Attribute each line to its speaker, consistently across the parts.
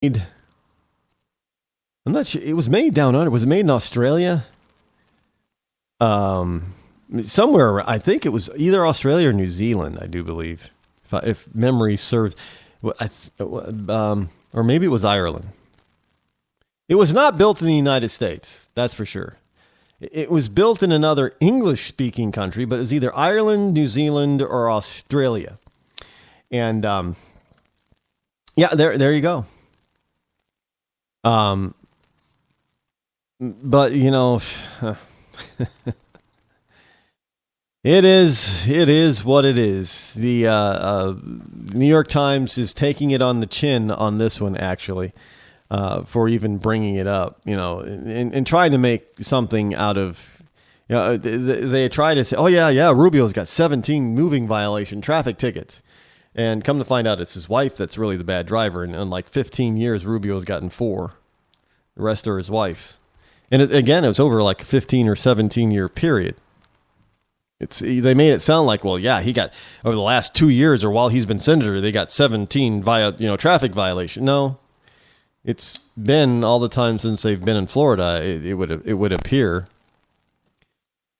Speaker 1: I'm not sure. It was made down under. Was it made in Australia? Somewhere. I think it was either Australia or New Zealand. I do believe, if memory serves. Or maybe it was Ireland. It was not built in the United States. That's for sure. It was built in another English-speaking country, but it was either Ireland, New Zealand, or Australia. And yeah, there you go. But it is what it is. The New York Times is taking it on the chin on this one, actually, for even bringing it up, and trying to make something out of, they try to say, oh yeah, Rubio's got 17 moving violation traffic tickets. And come to find out it's his wife that's really the bad driver. And in like 15 years, Rubio's gotten 4. The rest are his wife's. And it was over like a 15 or 17 year period. They made it sound like, well, yeah, he got over the last 2 years or while he's been senator, they got 17 traffic violation. No, it's been all the time since they've been in Florida. It would appear,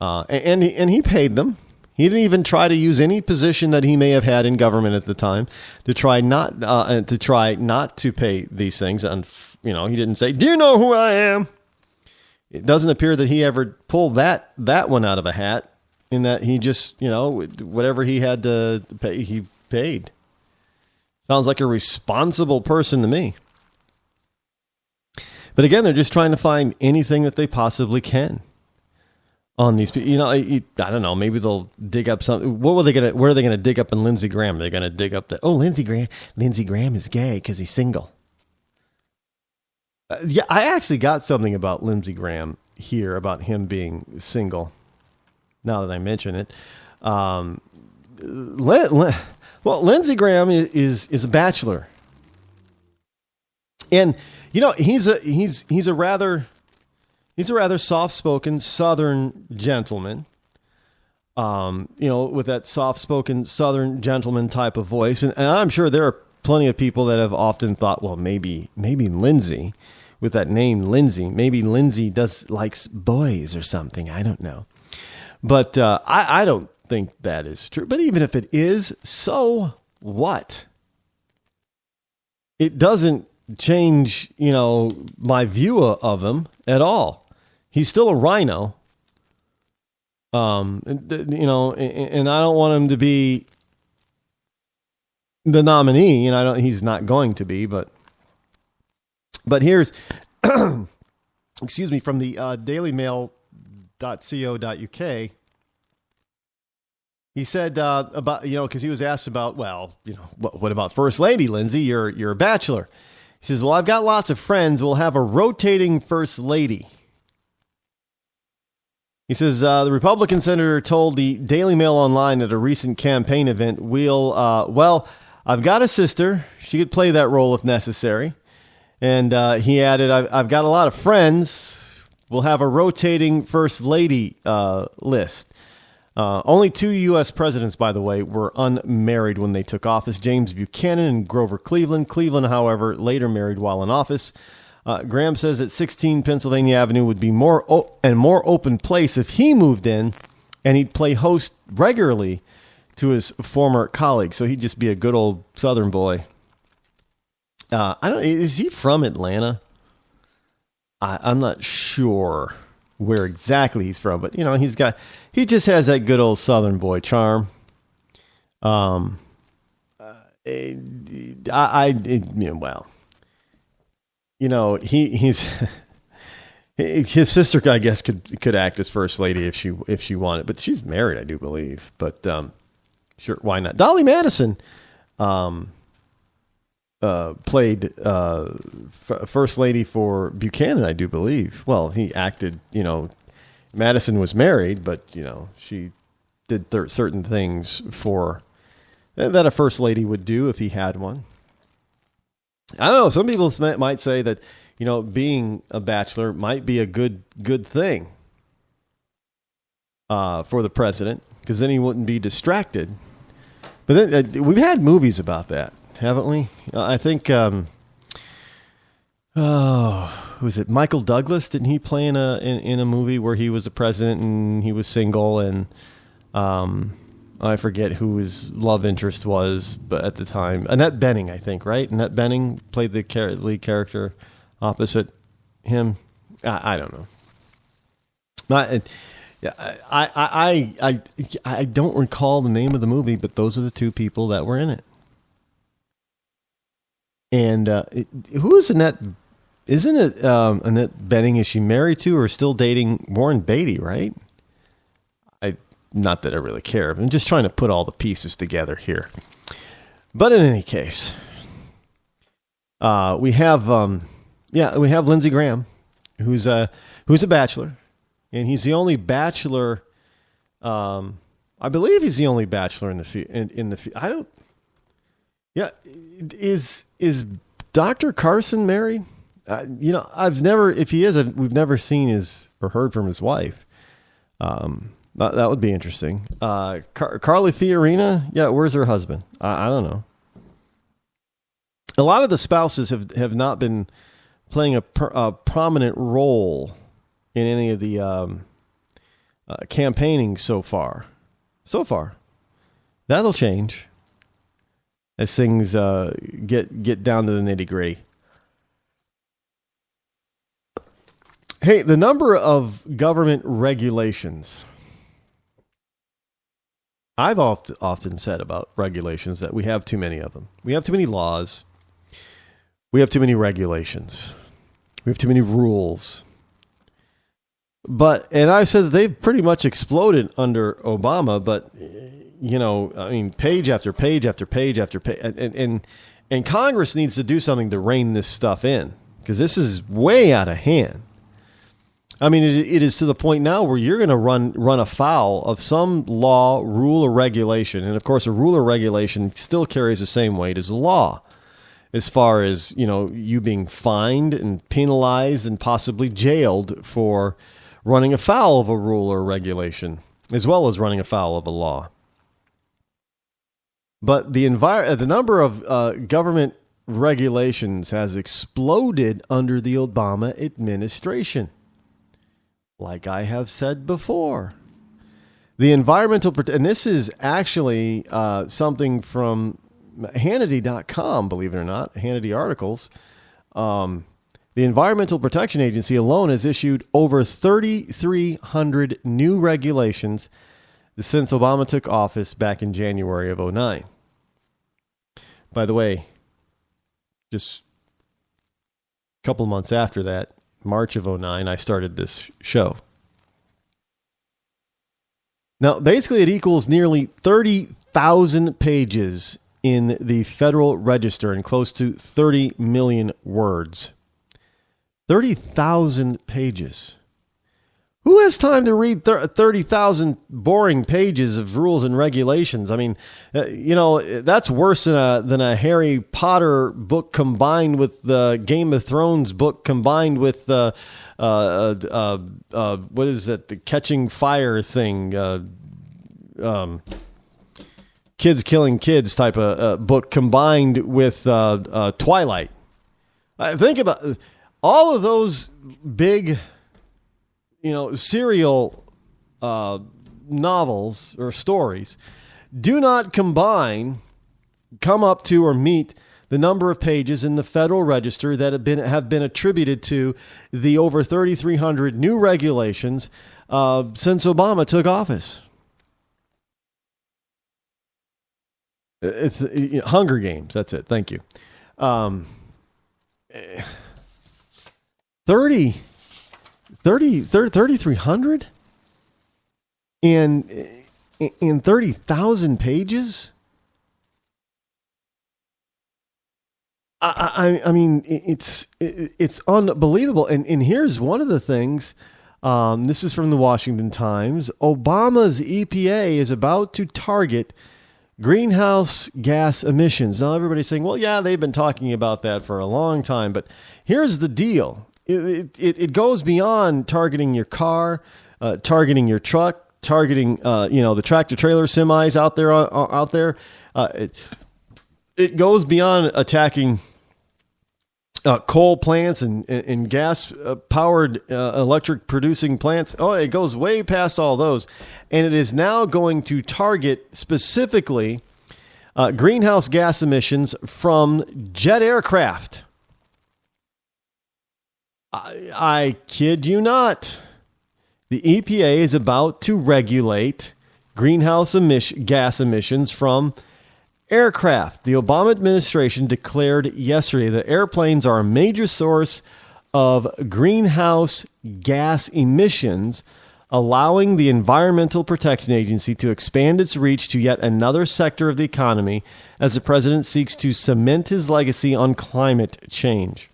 Speaker 1: and he paid them. He didn't even try to use any position that he may have had in government at the time to try not to pay these things. And he didn't say, "Do you know who I am?" It doesn't appear that he ever pulled that one out of a hat. In that he just, whatever he had to pay, he paid. Sounds like a responsible person to me. But again, they're just trying to find anything that they possibly can on these people. I don't know. Maybe they'll dig up something. What are they going to dig up in Lindsey Graham? They're going to dig up Lindsey Graham is gay because he's single. Yeah, I actually got something about Lindsey Graham here about him being single. Now that I mention it, Lindsey Graham is a bachelor, and he's a rather soft-spoken Southern gentleman, with that soft-spoken Southern gentleman type of voice, and I'm sure there are plenty of people that have often thought, well, maybe Lindsey, with that name Lindsey, maybe Lindsey likes boys or something. I don't know. But I don't think that is true. But even if it is, so what? It doesn't change, my view of him at all. He's still a rhino. And I don't want him to be the nominee, and he's not going to be, but here's, excuse me, from the dailymail.co.uk. He said about, because he was asked about, what about First Lady, Lindsey? You're a bachelor. He says, well, I've got lots of friends. We'll have a rotating First Lady. He says, the Republican senator told the Daily Mail Online at a recent campaign event, I've got a sister. She could play that role if necessary. And he added, I've got a lot of friends. We'll have a rotating First Lady list. Only 2 U.S. presidents, by the way, were unmarried when they took office. James Buchanan and Grover Cleveland. Cleveland, however, later married while in office. Graham says that 16 Pennsylvania Avenue would be more open place if he moved in, and he'd play host regularly to his former colleagues. So he'd just be a good old Southern boy. Is he from Atlanta? I'm not sure where exactly he's from, but he just has that good old Southern boy charm. He's his sister, I guess, could act as First Lady if she wanted, but she's married, I do believe. But sure, why not? Dolly Madison played First Lady for Buchanan, I do believe. Well, he acted, Madison was married, but, she did certain things for that a First Lady would do if he had one. I don't know. Some people might say that, being a bachelor might be a good thing for the president, because then he wouldn't be distracted. But then we've had movies about that, haven't we? I think who's it? Michael Douglas? Didn't he play in a movie where he was a president and he was single and I forget who his love interest was, but at the time, Annette Bening, I think, right? Annette Bening played the lead character opposite him. I don't know. I don't recall the name of the movie, but those are the two people that were in it. And who is Annette? Isn't it Annette Bening? Is she married to or still dating Warren Beatty? Right? Not that I really care. I'm just trying to put all the pieces together here. But in any case, we have Lindsey Graham, who's a bachelor, and he's the only bachelor. I believe he's the only bachelor in the. I don't. Yeah, is Dr. Carson married? I've never. If he is, we've never seen or heard from his wife. That would be interesting. Carly Fiorina, yeah, where's her husband? I don't know. A lot of the spouses have not been playing a prominent role in any of the campaigning so far. That'll change as things get down to the nitty-gritty. Hey, the number of government regulations. I've often said about regulations that we have too many of them. We have too many laws. We have too many regulations. We have too many rules. And I've said that they've pretty much exploded under Obama, but, page after page after page after page. And Congress needs to do something to rein this stuff in, because this is way out of hand. I mean, it is to the point now where you're going to run afoul of some law, rule, or regulation. And, of course, a rule or regulation still carries the same weight as a law as far as, you being fined and penalized and possibly jailed for running afoul of a rule or regulation, as well as running afoul of a law. But the number of government regulations has exploded under the Obama administration. Like I have said before, the environmental, and this is actually something from Hannity.com, believe it or not, Hannity articles. The Environmental Protection Agency alone has issued over 3,300 new regulations since Obama took office back in January of 2009. By the way, just a couple months after that, March of 2009, I started this show. Now, basically, it equals nearly 30,000 pages in the Federal Register and close to 30 million words. 30,000 pages. Who has time to read 30,000 boring pages of rules and regulations? I mean, that's worse than a Harry Potter book combined with the Game of Thrones book combined with the what is it? The Catching Fire thing, kids killing kids type of book combined with Twilight. Think about all of those big, serial novels or stories do not come up to or meet the number of pages in the Federal Register that have been attributed to the over 3,300 new regulations since Obama took office. It's Hunger Games. That's it. Thank you. 3,300 in 30,000 pages. I mean, it's unbelievable. And here's one of the things. This is from the Washington Times. Obama's EPA is about to target greenhouse gas emissions. Now everybody's saying, well, yeah, they've been talking about that for a long time. But here's the deal. It goes beyond targeting your car, targeting your truck, targeting the tractor trailer semis out there. It goes beyond attacking coal plants and gas powered electric producing plants. Oh, it goes way past all those. And it is now going to target specifically greenhouse gas emissions from jet aircraft. I kid you not. The EPA is about to regulate greenhouse gas emissions from aircraft. The Obama administration declared yesterday that airplanes are a major source of greenhouse gas emissions, allowing the Environmental Protection Agency to expand its reach to yet another sector of the economy as the president seeks to cement his legacy on climate change.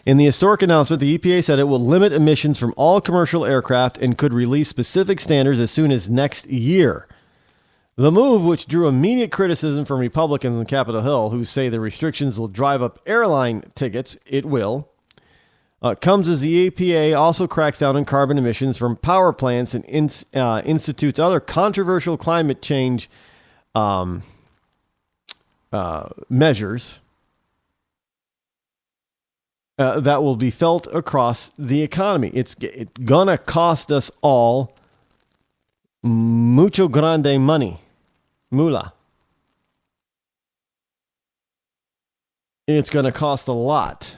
Speaker 1: In the historic announcement, the EPA said it will limit emissions from all commercial aircraft and could release specific standards as soon as next year. The move, which drew immediate criticism from Republicans on Capitol Hill, who say the restrictions will drive up airline tickets, comes as the EPA also cracks down on carbon emissions from power plants and institutes other controversial climate change measures that will be felt across the economy. It's going to cost us all mucho grande money. Moolah. It's going to cost a lot.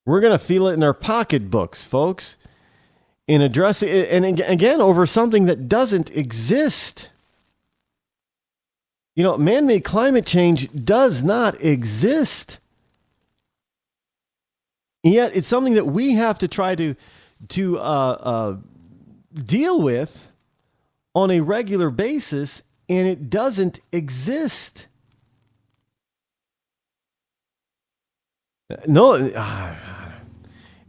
Speaker 1: We're going to feel it in our pocketbooks, folks, in addressing it, and again, over something that doesn't exist. You know, man-made climate change does not exist. Yet it's something that we have to try to deal with on a regular basis, and it doesn't exist. No,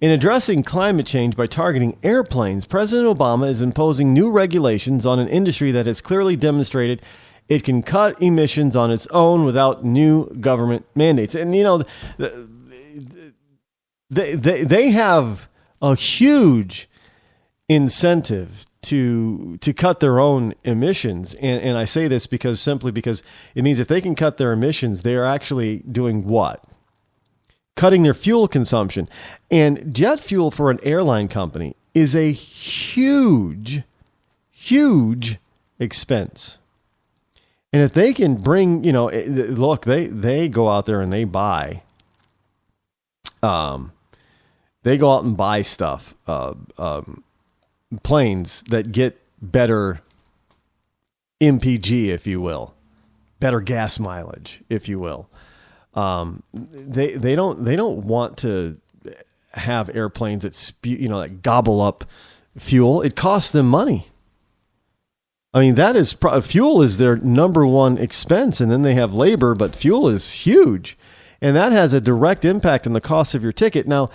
Speaker 1: in addressing climate change by targeting airplanes, President Obama is imposing new regulations on an industry that has clearly demonstrated it can cut emissions on its own without new government mandates. And, you know, they have a huge incentive to cut their own emissions. And I say this simply because it means if they can cut their emissions, they are actually doing what? Cutting their fuel consumption. And jet fuel for an airline company is a huge, huge expense. And if they can bring, you know, look, they go out there and they buy, they go out and buy stuff, planes that get better MPG, if you will, better gas mileage, if you will. They don't want to have airplanes that that gobble up fuel. It costs them money. I mean, that is fuel is their number one expense, and then they have labor, but fuel is huge, and that has a direct impact on the cost of your ticket. Now,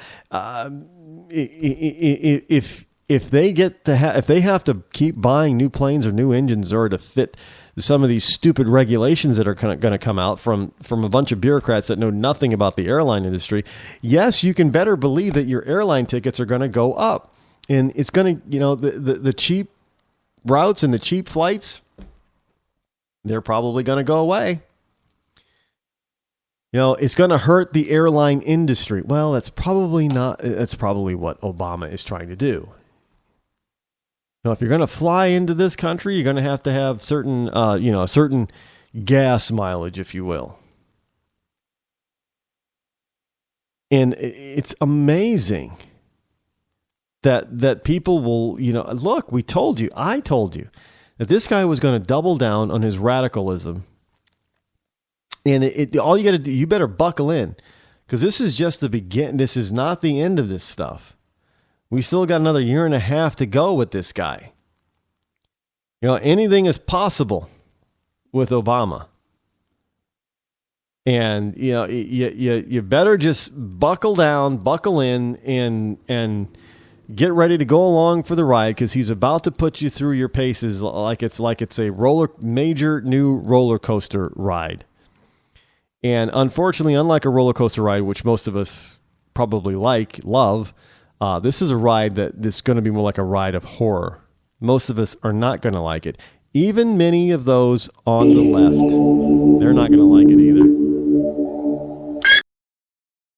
Speaker 1: if they if they have to keep buying new planes or new engines in order to fit some of these stupid regulations that are going to come out from a bunch of bureaucrats that know nothing about the airline industry, yes, you can better believe that your airline tickets are going to go up, and it's going to, the cheap routes and the cheap flights, they're probably going to go away. It's going to hurt the airline industry. Well, that's probably what Obama is trying to do. If you're going to fly into this country, you're going to have certain, certain gas mileage, if you will. And it's amazing that people will, look, I told you that this guy was going to double down on his radicalism. And all you got to do, you better buckle in, because this is just the beginning. This is not the end of this stuff. We still got another year and a half to go with this guy. Anything is possible with Obama. And, you better just buckle down, buckle in, and get ready to go along for the ride, because he's about to put you through your paces like it's a major new roller coaster ride. And unfortunately, unlike a roller coaster ride, which most of us probably love, this is a ride that's going to be more like a ride of horror. Most of us are not going to like it. Even many of those on the left, they're not going to like it either.